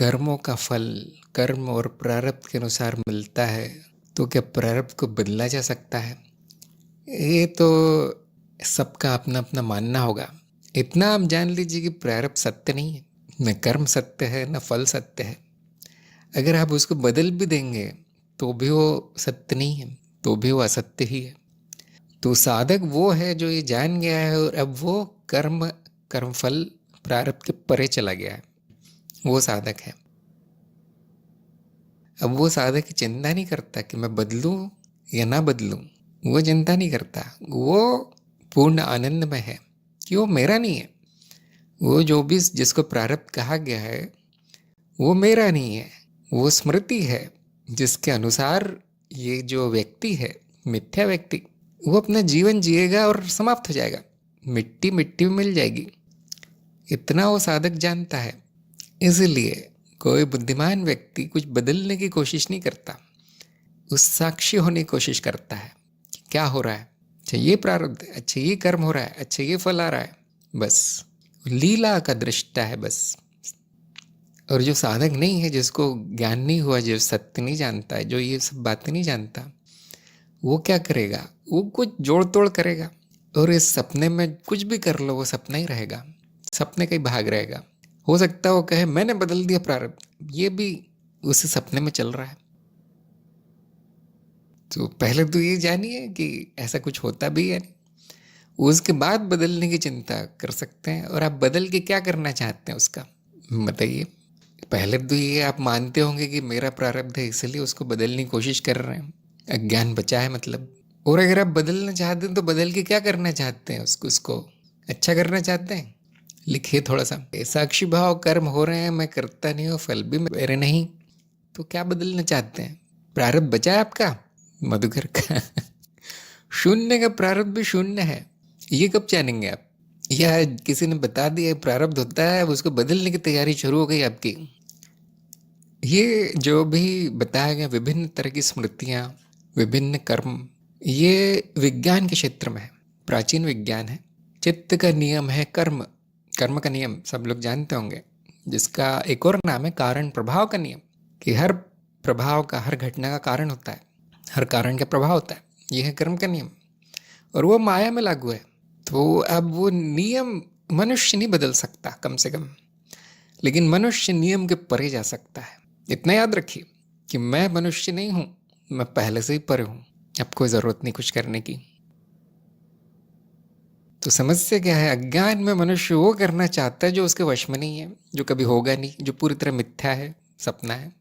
कर्मों का फल कर्म और प्रारब्ध के अनुसार मिलता है, तो क्या प्रारब्ध को बदला जा सकता है? ये तो सबका अपना अपना मानना होगा। इतना आप जान लीजिए कि प्रारब्ध सत्य नहीं है, न कर्म सत्य है न फल सत्य है। अगर आप उसको बदल भी देंगे तो भी वो सत्य नहीं है, तो भी वो असत्य ही है। तो साधक वो है जो ये जान गया है और अब वो कर्मफल प्रारब्ध के परे चला गया है, वो साधक है। अब वो साधक की चिंता नहीं करता कि मैं बदलूं या ना बदलूं, वो चिंता नहीं करता। वो पूर्ण आनंद में है कि वो मेरा नहीं है। वो जो भी जिसको प्रारब्ध कहा गया है वो मेरा नहीं है, वो स्मृति है जिसके अनुसार ये जो व्यक्ति है, मिथ्या व्यक्ति, वो अपना जीवन जिएगा और समाप्त हो जाएगा, मिट्टी मिट्टी में मिल जाएगी। इतना वो साधक जानता है। इसलिए कोई बुद्धिमान व्यक्ति कुछ बदलने की कोशिश नहीं करता, उस साक्षी होने की कोशिश करता है कि क्या हो रहा है। अच्छा ये प्रारब्ध है, अच्छा ये कर्म हो रहा है, अच्छा ये फल आ रहा है, बस लीला का दृष्टा है बस। और जो साधक नहीं है, जिसको ज्ञान नहीं हुआ, जो सत्य नहीं जानता है, जो ये सब बातें नहीं जानता, वो क्या करेगा? वो कुछ जोड़ तोड़ करेगा और इस सपने में कुछ भी कर लो वो सपना ही रहेगा, सपने का ही भाग रहेगा। हो सकता है वो कहे मैंने बदल दिया प्रारब्ध, ये भी उसी सपने में चल रहा है। तो पहले तो ये जानिए कि ऐसा कुछ होता भी है नहीं, उसके बाद बदलने की चिंता कर सकते हैं। और आप बदल के क्या करना चाहते हैं उसका बताइए। पहले तो ये आप मानते होंगे कि मेरा प्रारब्ध है इसलिए उसको बदलने की कोशिश कर रहे हैं, अज्ञान बचा है मतलब। और अगर आप बदलना चाहते हैं तो बदल के क्या करना चाहते हैं? उसको अच्छा करना चाहते हैं? लिखिए थोड़ा सा। साक्षी भाव कर्म हो रहे हैं, मैं करता नहीं हूँ, फल भी मेरे नहीं, तो क्या बदलना चाहते हैं? प्रारब्ध बचा है आपका मधुकर का शून्य का प्रारब्ध भी शून्य है, ये कब जानेंगे आप? या किसी ने बता दिया प्रारब्ध होता है, उसको बदलने की तैयारी शुरू हो गई आपकी। ये जो भी बताया गया, विभिन्न तरह की स्मृतियाँ, विभिन्न कर्म, ये विज्ञान के क्षेत्र में है, प्राचीन विज्ञान है। चित्त का नियम है कर्म, कर्म का नियम सब लोग जानते होंगे, जिसका एक और नाम है कारण प्रभाव का नियम, कि हर प्रभाव का, हर घटना का कारण होता है, हर कारण का प्रभाव होता है। यह है कर्म का नियम और वो माया में लागू है। तो अब वो नियम मनुष्य नहीं बदल सकता कम से कम, लेकिन मनुष्य नियम के परे जा सकता है। इतना याद रखिए कि मैं मनुष्य नहीं हूं, मैं पहले से ही परे हूं, अब कोई जरूरत नहीं कुछ करने की। तो समस्या क्या है? अज्ञान में मनुष्य वो करना चाहता है जो उसके वश में नहीं है, जो कभी होगा नहीं, जो पूरी तरह मिथ्या है, सपना है।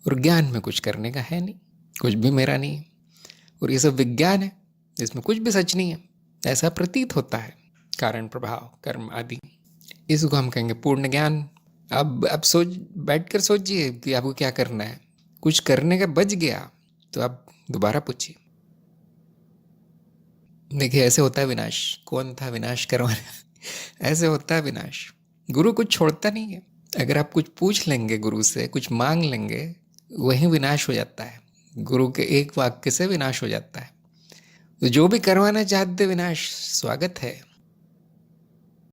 और ज्ञान में कुछ करने का है नहीं, कुछ भी मेरा नहीं है। और ये सब विज्ञान है, इसमें कुछ भी सच नहीं है, ऐसा प्रतीत होता है, कारण प्रभाव कर्म आदि। इसको हम कहेंगे पूर्ण ज्ञान। अब बैठ कर सोचिए कि आपको क्या करना है। कुछ करने का बच गया तो आप दोबारा पूछिए। देखिए ऐसे होता है विनाश। कौन था विनाश करवाने ऐसे होता है विनाश। गुरु कुछ छोड़ता नहीं है। अगर आप कुछ पूछ लेंगे गुरु से, कुछ मांग लेंगे, वहीं विनाश हो जाता है। गुरु के एक वाक्य से विनाश हो जाता है। तो जो भी करवाना चाहते विनाश, स्वागत है।